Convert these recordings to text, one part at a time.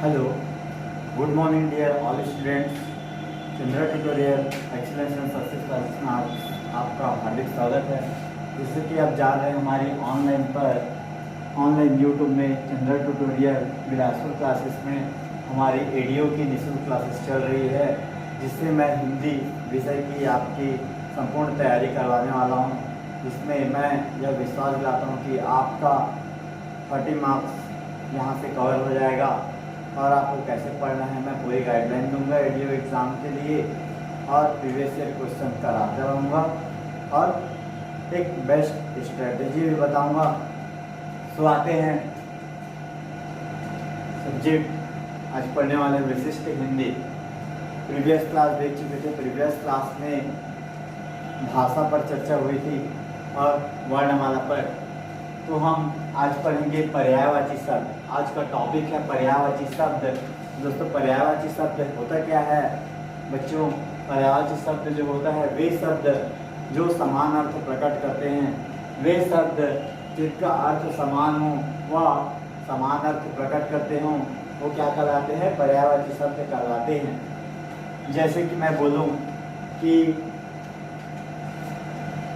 Hello, good morning dear all students. Chandra tutorial excellence and success classes में आपका हार्दिक स्वागत है। जैसे कि आप जान रहे हैं हमारी ऑनलाइन यूट्यूब में चंद्रा ट्यूटोरियल बिलासपुर क्लासेस में हमारी एडीओ की निःशुल्क क्लासेस चल रही है, जिससे मैं हिंदी विषय की आपकी संपूर्ण तैयारी करवाने वाला हूँ, जिसमें मैं यह विश्वास दिलाता हूँ कि आपका 30 मार्क्स यहाँ से कवर हो जाएगा। और आपको कैसे पढ़ना है मैं पूरी गाइडलाइन दूंगा एडीओ एग्ज़ाम के लिए, और प्रीवियस ईयर क्वेश्चन कराता रहूँगा और एक बेस्ट स्ट्रेटजी भी बताऊँगा। सो आते हैं सब्जेक्ट आज पढ़ने वाले विशिष्ट हिंदी। प्रीवियस क्लास देख चुके थे। प्रीवियस क्लास में भाषा पर चर्चा हुई थी और वर्णमाला पर। तो हम आज पढ़ेंगे पर्यायवाची शब्द। आज का टॉपिक है पर्यायवाची शब्द। दोस्तों, पर्यायवाची शब्द होता क्या है बच्चों? पर्यायवाची शब्द जो होता है वे शब्द जो समान अर्थ प्रकट करते हैं, वे शब्द जिनका अर्थ समान हो व समान अर्थ प्रकट करते हों, वो क्या कहलाते हैं? पर्यायवाची शब्द कहलाते हैं। जैसे कि मैं बोलूं कि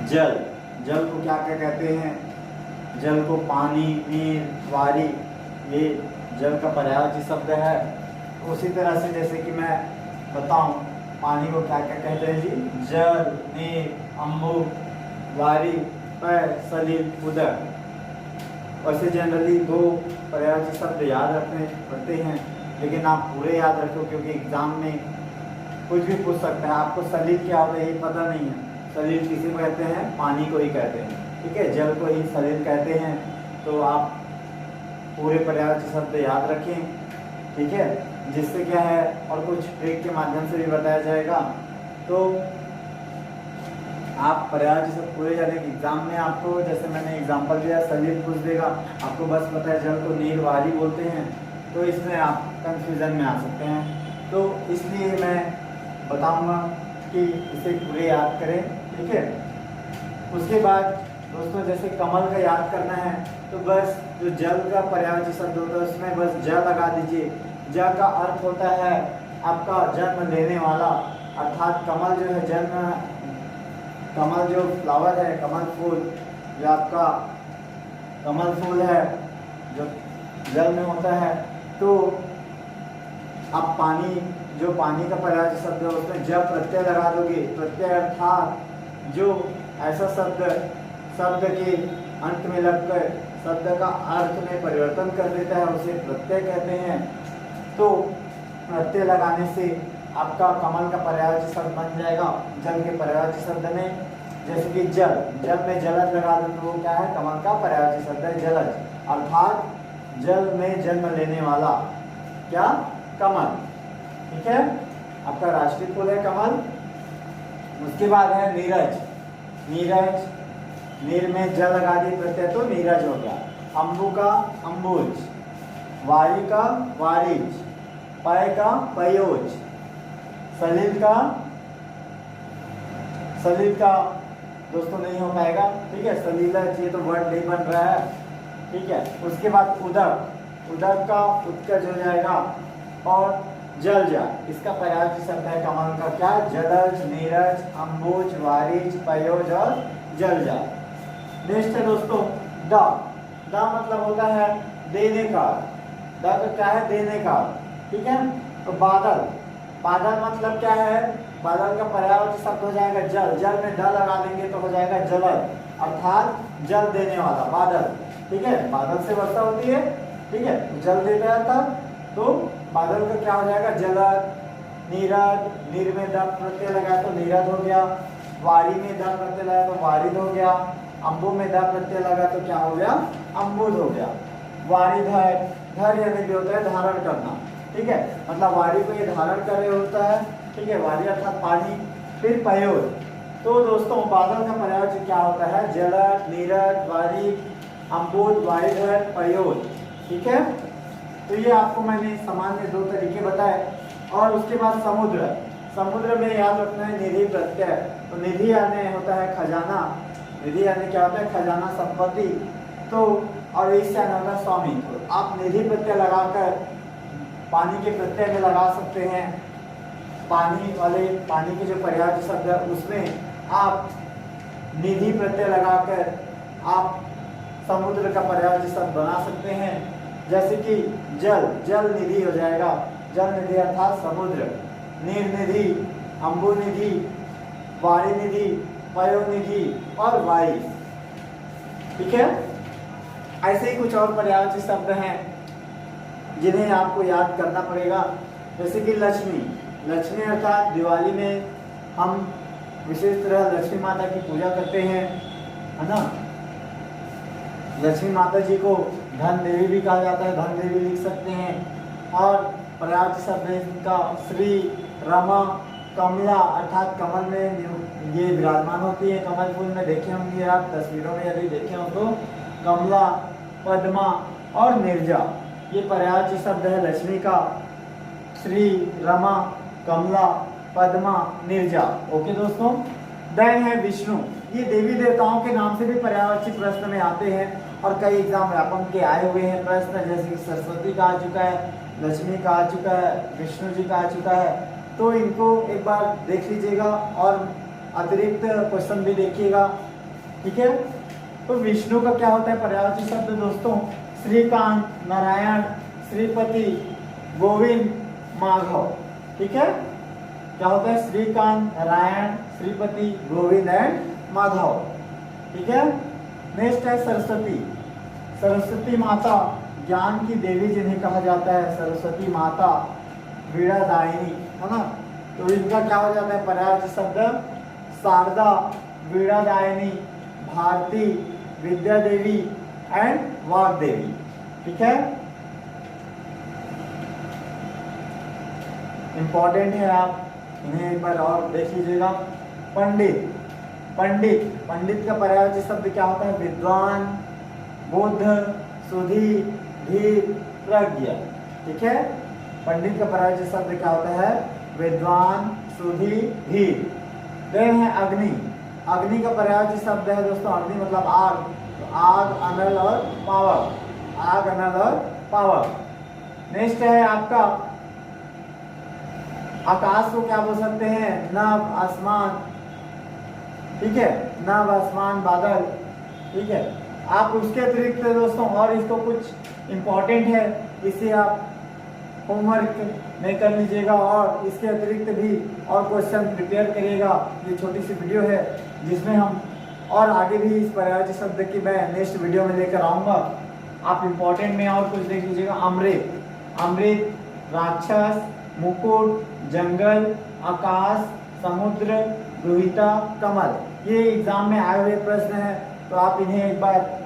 जल, जल को क्या क्या कहते हैं? जल को पानी, नीर, वारी, ये जल का पर्यायवाची शब्द है। उसी तरह से जैसे कि मैं बताऊं पानी को क्या क्या कहते हैं जी? जल, नीर, अम्बु, वारी, पैर, सलील, उदक। वैसे जनरली 2 पर्यायवाची शब्द याद रखने पड़ते हैं, लेकिन आप पूरे याद रखो क्योंकि एग्जाम में कुछ भी पूछ सकता है। आपको सलील क्या होता है ये पता नहीं है। सलील किसी को कहते हैं? पानी को ही कहते हैं, ठीक है। जल को ही सलील कहते हैं। तो आप पूरे पर्यायवाची शब्द याद रखें, ठीक है, जिससे क्या है और कुछ ट्रिक के माध्यम से भी बताया जाएगा। तो आप पर्यायवाची शब्द पूरे जाने के एग्जाम में आपको, जैसे मैंने एग्जांपल दिया, सलील पूछ देगा, आपको बस पता है जल को नीर, वारी बोलते हैं, तो इसमें आप कंफ्यूजन में आ सकते हैं। तो इसलिए मैं बताऊंगा कि इसे पूरे याद करें, ठीक है। उसके बाद दोस्तों जैसे कमल का याद करना है तो बस जो जल का पर्यायवाची शब्द होता है उसमें बस ज लगा दीजिए। ज का अर्थ होता है आपका जन्म लेने वाला, अर्थात कमल जो है जन्म, कमल जो फ्लावर है, कमल फूल जो आपका कमल फूल है जो जल में होता है। तो आप पानी, जो पानी का पर्यायवाची शब्द है उसमें ज प्रत्यय लगा दोगे। प्रत्यय अर्थात जो ऐसा शब्द के अंत में लगकर शब्द का अर्थ में परिवर्तन कर देता है उसे प्रत्यय कहते हैं। तो प्रत्यय लगाने से आपका कमल का पर्यायवाची शब्द बन जाएगा जल के पर्यायवाची शब्द में। जैसे कि जल, जल में जलज लगा दो तो वो क्या है? कमल का पर्यायवाची शब्द है जलज, अर्थात जल में जन्म लेने वाला क्या? कमल, ठीक है। आपका राष्ट्रीय फूल है कमल। उसके बाद है नीरज। नीरज, नीर में जल लगा दी प्रत्यय तो नीरज हो गया। अम्बु का अम्बुज, वारी का वारिज, पय का पयोज, सलील का दोस्तों नहीं हो पाएगा, ठीक है। सलीला ये तो वर्ड नहीं बन रहा है, ठीक है। उसके बाद उदक, उदक का उत्कर्ष हो जाएगा। और जलजा, इसका पर्यायवाची शब्द है कमल का क्या? जलज, नीरज, अम्बुज, वारिज, पयोज और जलजा। नेक्स्ट है दोस्तों दा। दा मतलब होता है देने का। दा का क्या है? देने का, ठीक है। तो बादल, बादल मतलब क्या है? बादल का पर्यायवाची शब्द हो जाएगा जल। जल में द लगा देंगे तो हो जाएगा जलद, अर्थात जल देने वाला बादल, ठीक है। बादल से वर्षा होती है, ठीक है, जल देता है तब, तो बादल का क्या हो जाएगा? जलद। नीरज, नीर में द प्रत्यय लगाया तो नीरज हो गया। वारी में द प्रत्यय लगाया तो वारिद हो गया। अम्बु में द प्रत्यय लगा तो क्या हो गया? अम्बुद हो गया। वारिधर, धर यानी भी होता है धारण करना, ठीक है, मतलब वारी को ये धारण कर रहे होता है, ठीक है। वारी अर्थात पानी। फिर पयोज, तो दोस्तों बादल का पर्यायवाची क्या होता है? जलद, नीरज, वारी, अम्बुद, वारिधर, पयोज, ठीक है। तो ये आपको मैंने सामान्य 2 तरीके बताए। और उसके बाद समुद्र, समुद्र में याद रखना है निधि प्रत्यय। तो निधि यानी होता है खजाना, निधि यानी क्या होता है? खजाना, संपत्ति। तो और इससे होता है स्वामी। तो आप निधि प्रत्यय लगाकर पानी के प्रत्यय में लगा सकते हैं। पानी के जो पर्यायवाची शब्द है उसमें आप निधि प्रत्यय लगाकर आप समुद्र का पर्यायवाची शब्द बना सकते हैं। जैसे कि जल निधि हो जाएगा, जल निधि अर्थात समुद्र। नीर निधि, अम्बु निधि, वारी निधि, पयो निधि और वाई। ठीक है, ऐसे ही कुछ और पर्यायवाची शब्द हैं जिन्हें आपको याद करना पड़ेगा। जैसे कि लक्ष्मी अर्थात दिवाली में हम विशेष तरह लक्ष्मी माता की पूजा करते हैं, है ना। लक्ष्मी माता जी को धन देवी भी कहा जाता है, धन देवी लिख सकते हैं। और पर्यायवाची शब्द का श्री, रमा, कमला अर्थात कमल में ये विराजमान होती है। कमल फूल में देखे होंगे आप तस्वीरों में, यदि देखे हो तो कमला, पद्मा और निर्जा, ये पर्यायवाची शब्द है लक्ष्मी का। श्री, रमा, कमला, पद्मा, निर्जा। ओके दोस्तों। देन है विष्णु, ये देवी देवताओं के नाम से भी पर्यायवाची प्रश्न में आते हैं और कई एग्जाम व्यापम के आए हुए हैं प्रश्न, जैसे कि सरस्वती का आ चुका है, लक्ष्मी का आ चुका है, विष्णु जी का आ चुका है। तो इनको एक बार देख लीजिएगा और अतिरिक्त क्वेश्चन भी देखिएगा। ठीक है, तो विष्णु का क्या होता है पर्यायवाची शब्द दोस्तों? श्रीकांत, नारायण, श्रीपति, गोविंद, माधव। ठीक है, क्या होता है? श्रीकांत, नारायण, श्रीपति, गोविंद एंड माधव। ठीक है। नेक्स्ट है सरस्वती। सरस्वती माता ज्ञान की देवी जिन्हें कहा जाता है, सरस्वती माता वीणादायिनी, है ना। तो इनका क्या हो जाता है पर्यायवाची शब्द? शारदा, वीणादायिनी, भारती, विद्या देवी एंड वाग देवी। ठीक है, इंपॉर्टेंट है, आप इन्हें एक बार और देख लीजिएगा। पंडित, पंडित का पर्यायवाची शब्द क्या होता है? विद्वान, बुद्ध, सुधी, धीर, प्रज्ञ। ठीक है, पंडित का पर्यायवाची शब्द क्या होता है? विद्वान, सुधी, धीर। देन है अग्नि। अग्नि का पर्यायवाची शब्द है दोस्तों, अग्नि मतलब आग, तो आग, अनल और पावक। आग, अनल और पावक। नेक्स्ट है आपका आकाश को क्या बोल सकते हैं? नभ, आसमान। ठीक है, नभ, आसमान, बादल। ठीक है, आप उसके अतिरिक्त दोस्तों और इसको कुछ इम्पोर्टेंट है, इसे आप होमवर्क में कर लीजिएगा और इसके अतिरिक्त भी और क्वेश्चन प्रिपेयर करिएगा। ये छोटी सी वीडियो है जिसमें हम और आगे भी इस पर्यायवाची शब्द की मैं नेक्स्ट वीडियो में लेकर आऊँगा। आप इम्पोर्टेंट में और कुछ देख लीजिएगा। अमृत, अमृत, राक्षस, मुकुट, जंगल, आकाश, समुद्र, रोहिता, कमल। ये एग्जाम में आए हुए प्रश्न हैं, तो आप इन्हें एक बार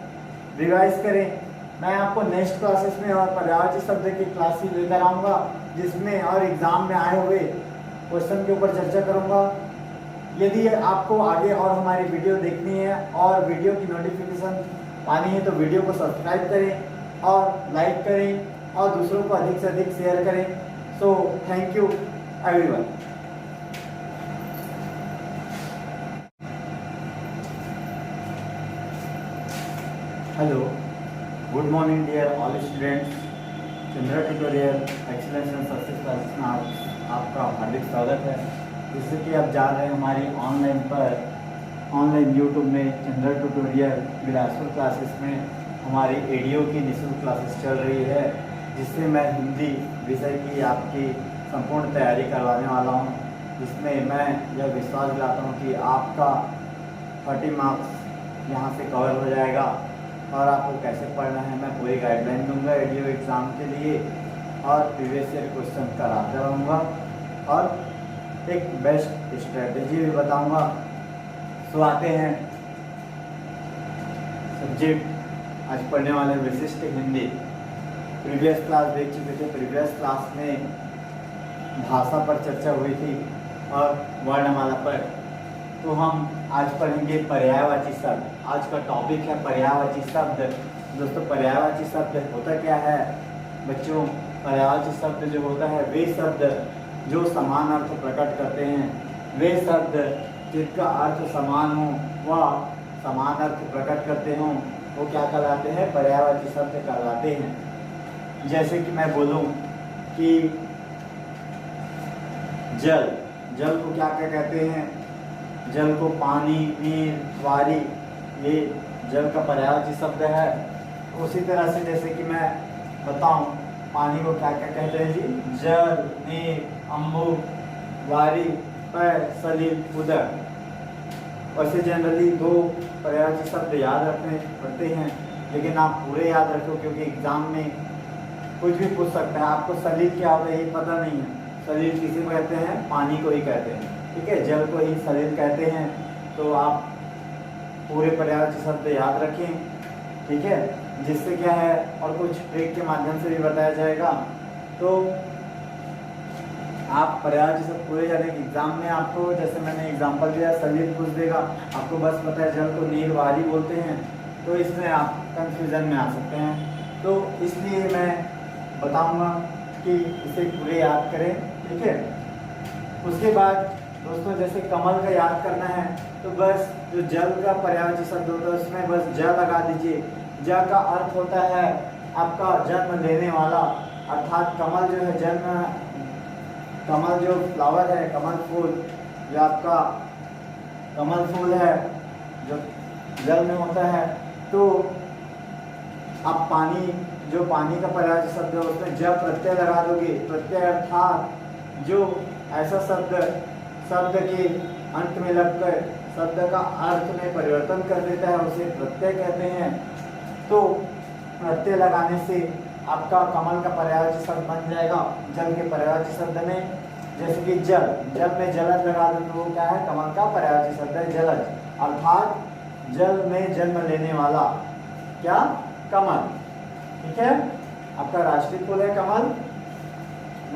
रिवाइज करें। मैं आपको नेक्स्ट क्लासेस में और पर्यायवाची शब्द की क्लासेस लेकर आऊँगा, जिसमें और एग्जाम में आए हुए क्वेश्चन के ऊपर चर्चा करूँगा। यदि आपको आगे और हमारी वीडियो देखनी है और वीडियो की नोटिफिकेशन पानी है तो वीडियो को सब्सक्राइब करें और लाइक करें और दूसरों को अधिक से अधिक शेयर करें। So thank you everyone. Hello, good morning dear all students. Chandra tutorial excellence and success classes में आपका हार्दिक स्वागत है। जैसे कि आप जान रहे हैं हमारी ऑनलाइन यूट्यूब में चंद्रा ट्यूटोरियल बिलासपुर क्लासेस में हमारी एडीओ की निःशुल्क क्लासेस चल रही है, जिससे मैं हिंदी विषय की आपकी संपूर्ण तैयारी करवाने वाला हूं, जिसमें मैं यह विश्वास दिलाता हूं कि आपका 30 मार्क्स यहां से कवर हो जाएगा। और आपको कैसे पढ़ना है मैं पूरी गाइडलाइन दूंगा एडीओ एग्ज़ाम के लिए, और प्रीवियस ईयर क्वेश्चन कराता रहूँगा और एक बेस्ट स्ट्रेटजी भी बताऊँगा। तो आते हैं सब्जेक्ट आज पढ़ने वाले विशिष्ट हिंदी। प्रीवियस क्लास देख चुके थे, प्रीवियस क्लास में भाषा पर चर्चा हुई थी और वर्णमाला पर। तो हम आज पढ़ेंगे पर्यायवाची शब्द। आज का टॉपिक है पर्यायवाची शब्द। दोस्तों, पर्यायवाची शब्द होता क्या है बच्चों? पर्यायवाची शब्द जो होता है वे शब्द जो समान अर्थ प्रकट करते हैं, वे शब्द जिनका अर्थ समान हो व समान अर्थ प्रकट करते हों, वो क्या कहलाते हैं? पर्यायवाची शब्द कहलाते हैं। जैसे कि मैं बोलूँ कि जल, जल को क्या क्या कहते हैं? जल को पानी, नीर, वारी, ये जल का पर्यायवाची शब्द है। उसी तरह से जैसे कि मैं बताऊं, पानी को क्या क्या कहते हैं जी? जल, नीर, अम्बु, वारी, पैर, सलील, उदक। वैसे जनरली 2 पर्यायवाची शब्द याद रखने पड़ते हैं, लेकिन आप पूरे याद रखो क्योंकि एग्जाम में कुछ भी पूछ सकता है। आपको सलील क्या होता है ये पता नहीं है। सलील किसी को कहते हैं? पानी को ही कहते हैं, ठीक है, जल को ही सलील कहते हैं। तो आप पूरे पर्यायवाची शब्द याद रखें, ठीक है, जिससे क्या है और कुछ ट्रिक के माध्यम से भी बताया जाएगा। तो आप पर्यायवाची शब्द पूरे जाने एग्जाम में आपको, जैसे मैंने एग्जांपल दिया, सलील पूछ देगा, आपको बस पता है जल को नीर, वारी बोलते हैं, तो इसमें आप कंफ्यूजन में आ सकते हैं। तो इसलिए मैं बताऊंगा कि इसे पूरे याद करें, ठीक है। उसके बाद दोस्तों जैसे कमल का याद करना है तो बस जो जल का पर्यायवाची शब्द होता है उसमें बस ज लगा दीजिए। ज का अर्थ होता है आपका जन्म लेने वाला, अर्थात कमल जो है जन्म, कमल जो फ्लावर है, कमल फूल जो आपका कमल फूल है जो जल में होता है, तो आप पानी, जो पानी का पर्यायवाची शब्द है उसमें ज प्रत्यय लगा दोगे। प्रत्यय अर्थात जो ऐसा शब्द के अंत में लगकर शब्द का अर्थ में परिवर्तन कर देता है उसे प्रत्यय कहते हैं। तो प्रत्यय लगाने से आपका कमल का पर्यायवाची शब्द बन जाएगा जल के पर्यायवाची शब्द में। जैसे कि जल, जल में जलज लगा दो तो वो क्या है? कमल का पर्यायवाची शब्द है जलज, अर्थात जल में जन्म लेने वाला क्या? कमल, ठीक है, आपका राष्ट्रीय फूल है कमल।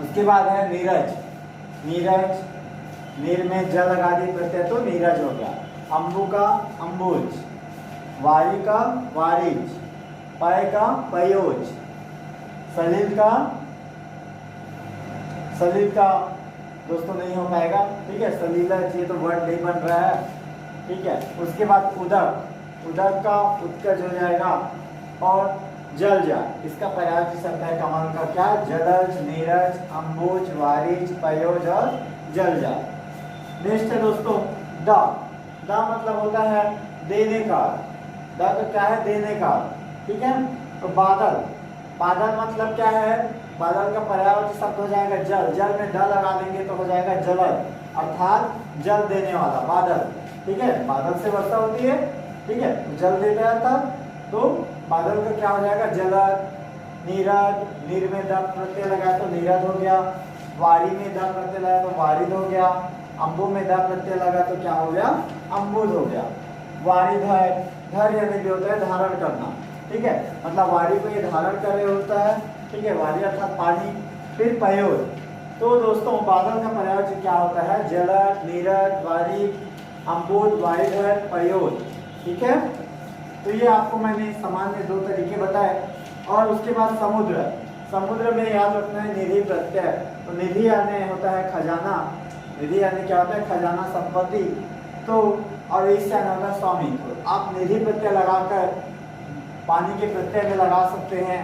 उसके बाद है नीरज। नीरज, नीर में जल लगा दी प्रत्यय तो नीरज हो गया। अम्बु का अम्बुज, वारी का वारिज, पय का पयोज, सलील का दोस्तों नहीं हो पाएगा, ठीक है, सलीला ये तो वर्ड नहीं बन रहा है, ठीक है। उसके बाद उदक, उदक का उत्कर्ष हो जाएगा और जल जा, इसका पर्यायवाची शब्द है कमल का क्या? जलज, नीरज, अम्बुज, वारिज, पयोज और जल जा। नेक्स्ट है दोस्तों दा। दा मतलब होता है देने का। दा तो क्या है? देने का, ठीक है। तो बादल, बादल मतलब क्या है? बादल का पर्यायवाची शब्द हो जाएगा जल, जल में द लगा देंगे तो हो जाएगा जलद, अर्थात जल देने वाला बादल, ठीक है। बादल से वर्षा होती है, ठीक है, जल देता था तो बादल का क्या हो जाएगा? जलद। नीरद, नीर में द प्रत्यय लगाया तो नीरद हो गया। वारी में द प्रत्यय लगाया तो वारिद हो गया। अम्बु में द प्रत्यय लगा तो क्या हो गया? अम्बुद हो गया। वारिधर, धर यानी भी होता है धारण करना, ठीक है, मतलब वारी को ये धारण कर रहे होता है, ठीक है, वारी अर्थात पानी। फिर पयोज, तो दोस्तों बादल का पर्यायवाची क्या होता है? जलद, नीरद, वारी, अम्बुद, वारिधर, पयोज, ठीक है। तो ये आपको मैंने सामान्य 2 तरीके बताए। और उसके बाद समुद्र, समुद्र में याद रखना है निधि प्रत्यय। तो निधि यानी होता है खजाना, निधि यानी क्या होता है? खजाना, संपत्ति। तो और इस यानी होता है स्वामी। तो आप निधि प्रत्यय लगाकर पानी के प्रत्यय में लगा सकते हैं।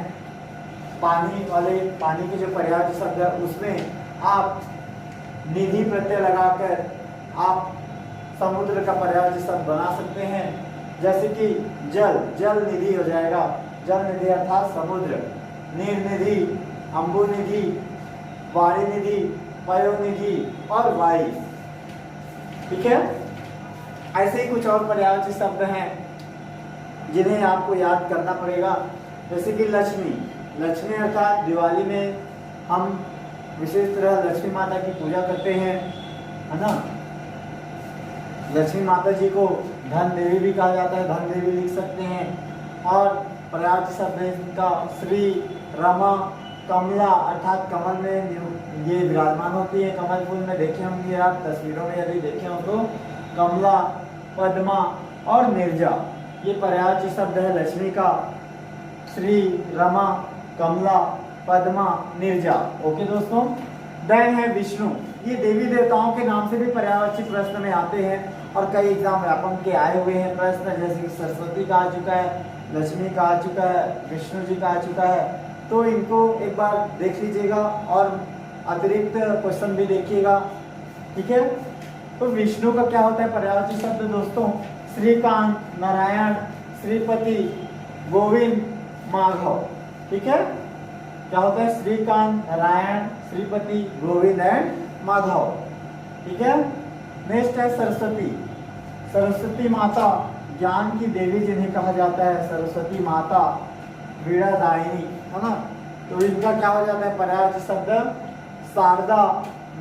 पानी वाले, पानी के जो पर्यायवाची शब्द है उसमें आप निधि प्रत्यय लगाकर आप समुद्र का पर्यायवाची शब्द बना सकते हैं। जैसे कि जल, जल निधि हो जाएगा, जल निधि अर्थात समुद्र। नीर निधि, अम्बु निधि, वारी निधि, पयो निधि और वाई, ठीक है। ऐसे ही कुछ और पर्यायवाची शब्द हैं जिन्हें आपको याद करना पड़ेगा। जैसे कि लक्ष्मी, लक्ष्मी अर्थात दिवाली में हम विशेष तरह लक्ष्मी माता की पूजा करते हैं, है ना। लक्ष्मी माता जी को धन देवी भी कहा जाता है, धन देवी लिख सकते हैं। और पर्यायवाची शब्द है इनका श्री, रमा, कमला अर्थात कमल में ये विराजमान होती है, कमल फूल में देखे होंगे आप तस्वीरों में यदि देखे हो तो। कमला, पद्मा और निर्जा, ये पर्यायवाची शब्द है लक्ष्मी का। श्री, रमा, कमला, पद्मा, निर्जा, ओके दोस्तों। देन है विष्णु, ये देवी देवताओं के नाम से भी पर्यायवाची प्रश्न में आते हैं और कई एग्जाम व्यापम के आए हुए हैं प्रश्न, जैसे कि सरस्वती का आ चुका है, लक्ष्मी का आ चुका है, विष्णु जी का आ चुका है। तो इनको एक बार देख लीजिएगा और अतिरिक्त क्वेश्चन भी देखिएगा, ठीक है। तो विष्णु का क्या होता है पर्यायवाची शब्द दोस्तों? श्रीकांत, नारायण, श्रीपति, गोविंद, माधव, ठीक है। क्या होता है? श्रीकांत, नारायण, श्रीपति, गोविंद एंड माधव, ठीक है। नेक्स्ट है सरस्वती। सरस्वती माता ज्ञान की देवी जिन्हें कहा जाता है, सरस्वती माता वीणादायिनी, है ना। तो इनका क्या हो जाता है पर्यायवाची शब्द? शारदा,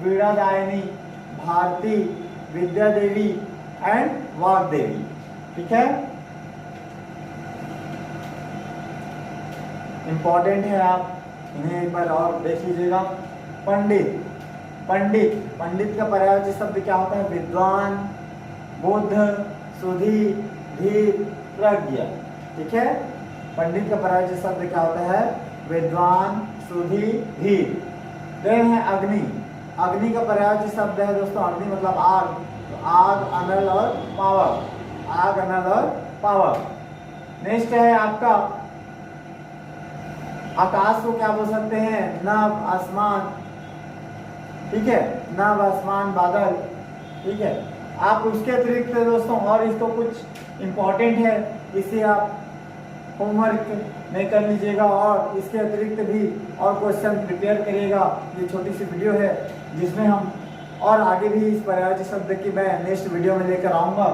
वीणादायिनी, भारती, विद्या देवी एंड वाग्देवी, ठीक है। इंपॉर्टेंट है, आप इन्हें एक बार और देख लीजिएगा। पंडित, पंडित, पंडित का पर्यायवाची शब्द क्या होता है? विद्वान, बुद्ध, सुधी, धीर, प्रज्ञ, ठीक है। पंडित का पर्यायवाची शब्द क्या होता है? विद्वान, सुधी, धीर। देन है अग्नि। अग्नि का पर्यायवाची शब्द है दोस्तों, अग्नि मतलब आग, तो आग, अनल और पावर, आग, अनल और पावर। नेक्स्ट है आपका आकाश को क्या बोल सकते हैं? नभ, आसमान, ठीक है, नभ, आसमान, बादल, ठीक है। आप उसके अतिरिक्त दोस्तों और इसको कुछ इंपॉर्टेंट है, इसे आप होमवर्क में कर लीजिएगा और इसके अतिरिक्त भी और क्वेश्चन प्रिपेयर करिएगा। ये छोटी सी वीडियो है जिसमें हम और आगे भी इस पर्यायवाची शब्द की मैं नेक्स्ट वीडियो में लेकर आऊँगा।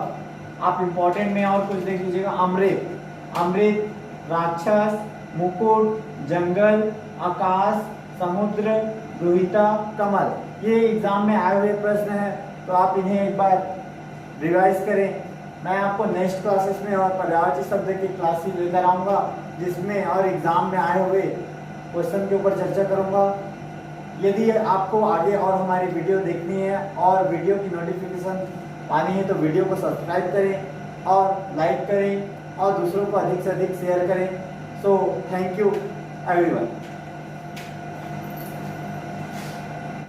आप इंपॉर्टेंट में और कुछ देख लीजिएगा। अमृत, अमृत, राक्षस, मुकुट, जंगल, आकाश, समुद्र, दुहिता, कमल, ये एग्जाम में आए हुए प्रश्न हैं, तो आप इन्हें एक बार रिवाइज करें। मैं आपको नेक्स्ट क्लासेस में और पर्यायवाची शब्द की क्लासेस लेकर आऊँगा जिसमें और एग्जाम में आए हुए क्वेश्चन के ऊपर चर्चा करूँगा। यदि आपको आगे और हमारी वीडियो देखनी है और वीडियो की नोटिफिकेशन पानी है तो वीडियो को सब्सक्राइब करें और लाइक करें और दूसरों को अधिक से अधिक शेयर करें। So thank you everyone.